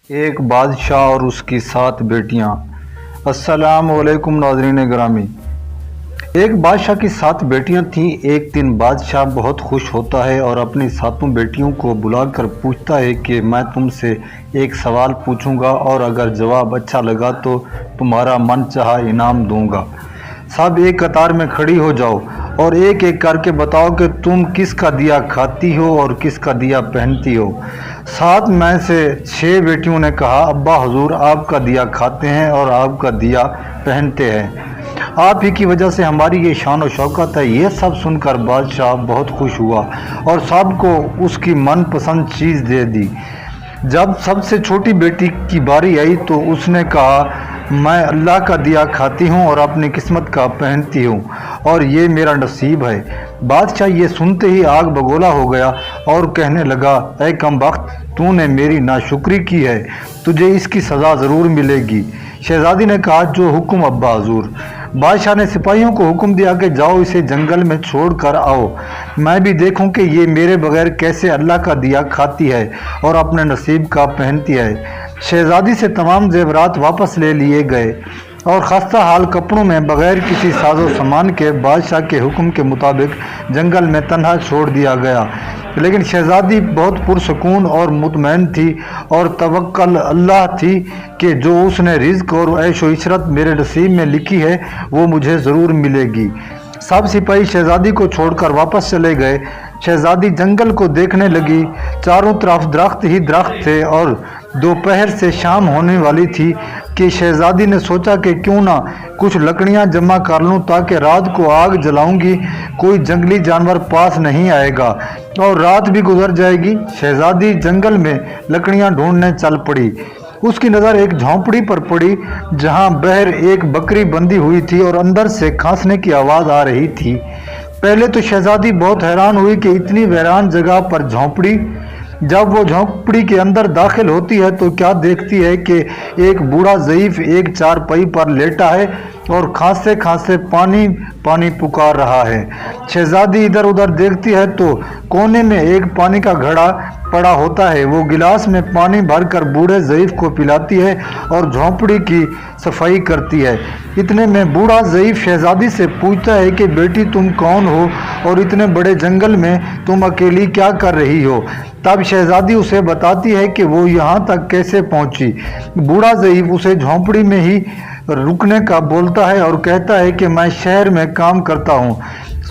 ایک بادشاہ اور اس کی 7 بیٹیاں۔ السلام علیکم ناظرین گرامی۔ ایک بادشاہ کی 7 بیٹیاں تھیں۔ ایک دن بادشاہ بہت خوش ہوتا ہے اور اپنی 7 بیٹیوں کو بلا کر پوچھتا ہے کہ میں تم سے ایک سوال پوچھوں گا اور اگر جواب اچھا لگا تو تمہارا من چاہا انعام دوں گا۔ سب ایک قطار میں کھڑی ہو جاؤ اور ایک ایک کر کے بتاؤ کہ تم کس کا دیا کھاتی ہو اور کس کا دیا پہنتی ہو۔ 7 میں سے 6 بیٹیوں نے کہا ابا حضور آپ کا دیا کھاتے ہیں اور آپ کا دیا پہنتے ہیں، آپ ہی کی وجہ سے ہماری یہ شان و شوکت ہے۔ یہ سب سن کر بادشاہ بہت خوش ہوا اور سب کو اس کی من پسند چیز دے دی۔ جب سب سے چھوٹی بیٹی کی باری آئی تو اس نے کہا میں اللہ کا دیا کھاتی ہوں اور اپنی قسمت کا پہنتی ہوں اور یہ میرا نصیب ہے۔ بادشاہ یہ سنتے ہی آگ بگولا ہو گیا اور کہنے لگا اے کم بخت، تو نے میری ناشکری کی ہے، تجھے اس کی سزا ضرور ملے گی۔ شہزادی نے کہا جو حکم ابا حضور۔ بادشاہ نے سپاہیوں کو حکم دیا کہ جاؤ اسے جنگل میں چھوڑ کر آؤ، میں بھی دیکھوں کہ یہ میرے بغیر کیسے اللہ کا دیا کھاتی ہے اور اپنے نصیب کا پہنتی ہے۔ شہزادی سے تمام زیورات واپس لے لیے گئے اور خستہ حال کپڑوں میں بغیر کسی ساز و سامان کے بادشاہ کے حکم کے مطابق جنگل میں تنہا چھوڑ دیا گیا۔ لیکن شہزادی بہت پرسکون اور مطمئن تھی اور توکل اللہ تھی کہ جو اس نے رزق اور عیش و عشرت میرے نصیب میں لکھی ہے وہ مجھے ضرور ملے گی۔ سب سپاہی شہزادی کو چھوڑ کر واپس چلے گئے۔ شہزادی جنگل کو دیکھنے لگی، چاروں طرف درخت ہی درخت تھے اور دوپہر سے شام ہونے والی تھی کہ شہزادی نے سوچا کہ کیوں نہ کچھ لکڑیاں جمع کر لوں تاکہ رات کو آگ جلاؤں گی کوئی جنگلی جانور پاس نہیں آئے گا اور رات بھی گزر جائے گی۔ شہزادی جنگل میں لکڑیاں ڈھونڈنے چل پڑی۔ اس کی نظر ایک جھونپڑی پر پڑی جہاں باہر ایک بکری بندھی ہوئی تھی اور اندر سے کھانسنے کی آواز آ رہی تھی۔ پہلے تو شہزادی بہت حیران ہوئی کہ اتنی ویران جگہ پر جھونپڑی۔ جب وہ جھونپڑی کے اندر داخل ہوتی ہے تو کیا دیکھتی ہے کہ ایک بوڑھا ضعیف ایک چارپائی پر لیٹا ہے اور کھانستے کھانستے پانی پانی پکار رہا ہے۔ شہزادی ادھر ادھر دیکھتی ہے تو کونے میں ایک پانی کا گھڑا پڑا ہوتا ہے۔ وہ گلاس میں پانی بھر کر بوڑھے ضعیف کو پلاتی ہے اور جھونپڑی کی صفائی کرتی ہے۔ اتنے میں بوڑھا ضعیف شہزادی سے پوچھتا ہے کہ بیٹی تم کون ہو اور اتنے بڑے جنگل میں تم اکیلی کیا کر رہی ہو؟ تب شہزادی اسے بتاتی ہے کہ وہ یہاں تک کیسے پہنچی۔ بوڑھا ضعیف اسے جھونپڑی میں ہی رکنے کا بولتا ہے اور کہتا ہے کہ میں شہر میں کام کرتا ہوں،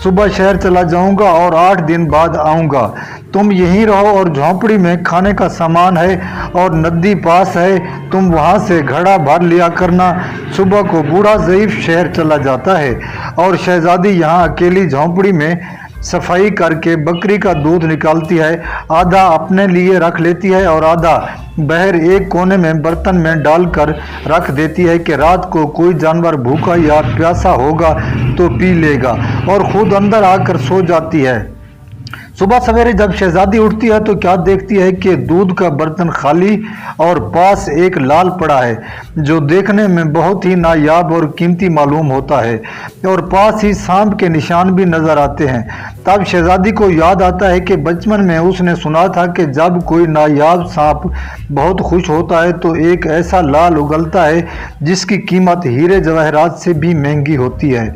صبح شہر چلا جاؤں گا اور 8 دن بعد آؤں گا، تم یہیں رہو اور جھونپڑی میں کھانے کا سامان ہے اور ندی پاس ہے، تم وہاں سے گھڑا بھر لیا کرنا۔ صبح کو بوڑھا ضعیف شہر چلا جاتا ہے اور شہزادی یہاں اکیلی جھونپڑی میں صفائی کر کے بکری کا دودھ نکالتی ہے، آدھا اپنے لیے رکھ لیتی ہے اور آدھا باہر ایک کونے میں برتن میں ڈال کر رکھ دیتی ہے کہ رات کو کوئی جانور بھوکا یا پیاسا ہوگا تو پی لے گا، اور خود اندر آ کر سو جاتی ہے۔ صبح سویرے جب شہزادی اٹھتی ہے تو کیا دیکھتی ہے کہ دودھ کا برتن خالی اور پاس ایک لال پڑا ہے جو دیکھنے میں بہت ہی نایاب اور قیمتی معلوم ہوتا ہے اور پاس ہی سانپ کے نشان بھی نظر آتے ہیں۔ تب شہزادی کو یاد آتا ہے کہ بچپن میں اس نے سنا تھا کہ جب کوئی نایاب سانپ بہت خوش ہوتا ہے تو ایک ایسا لال اگلتا ہے جس کی قیمت ہیرے جواہرات سے بھی مہنگی ہوتی ہے۔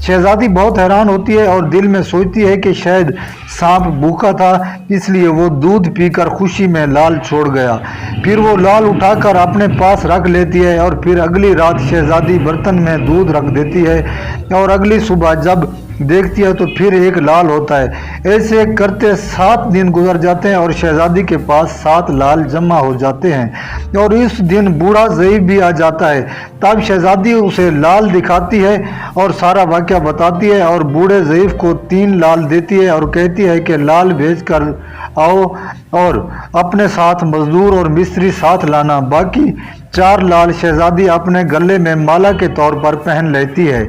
شہزادی بہت حیران ہوتی ہے اور دل میں سوچتی ہے کہ شاید سانپ بھوکا تھا اس لیے وہ دودھ پی کر خوشی میں لال چھوڑ گیا۔ پھر وہ لال اٹھا کر اپنے پاس رکھ لیتی ہے اور پھر اگلی رات شہزادی برتن میں دودھ رکھ دیتی ہے اور اگلی صبح جب دیکھتی ہے تو پھر ایک لال ہوتا ہے۔ ایسے کرتے 7 دن گزر جاتے ہیں اور شہزادی کے پاس 7 لال جمع ہو جاتے ہیں اور اس دن بوڑھا ضعیف بھی آ جاتا ہے۔ تب شہزادی اسے لال دکھاتی ہے اور سارا واقعہ بتاتی ہے اور بوڑھے ضعیف کو 3 لال دیتی ہے اور کہتی ہے کہ لال بھیج کر آؤ اور اپنے ساتھ مزدور اور مستری ساتھ لانا۔ باقی 4 لال شہزادی اپنے گلے میں مالا کے طور پر پہن لیتی ہے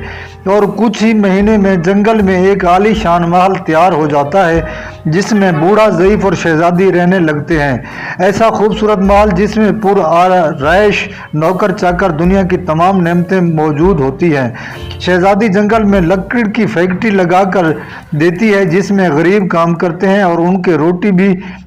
اور کچھ ہی مہینے میں جنگل میں ایک عالی شان محل تیار ہو جاتا ہے جس میں بوڑھا ضعیف اور شہزادی رہنے لگتے ہیں۔ ایسا خوبصورت محل جس میں پر آرائش نوکر چاکر دنیا کی تمام نعمتیں موجود ہوتی ہیں۔ شہزادی جنگل میں لکڑ کی فیکٹری لگا کر دیتی ہے جس میں غریب کام کرتے ہیں اور ان کے روٹی بھی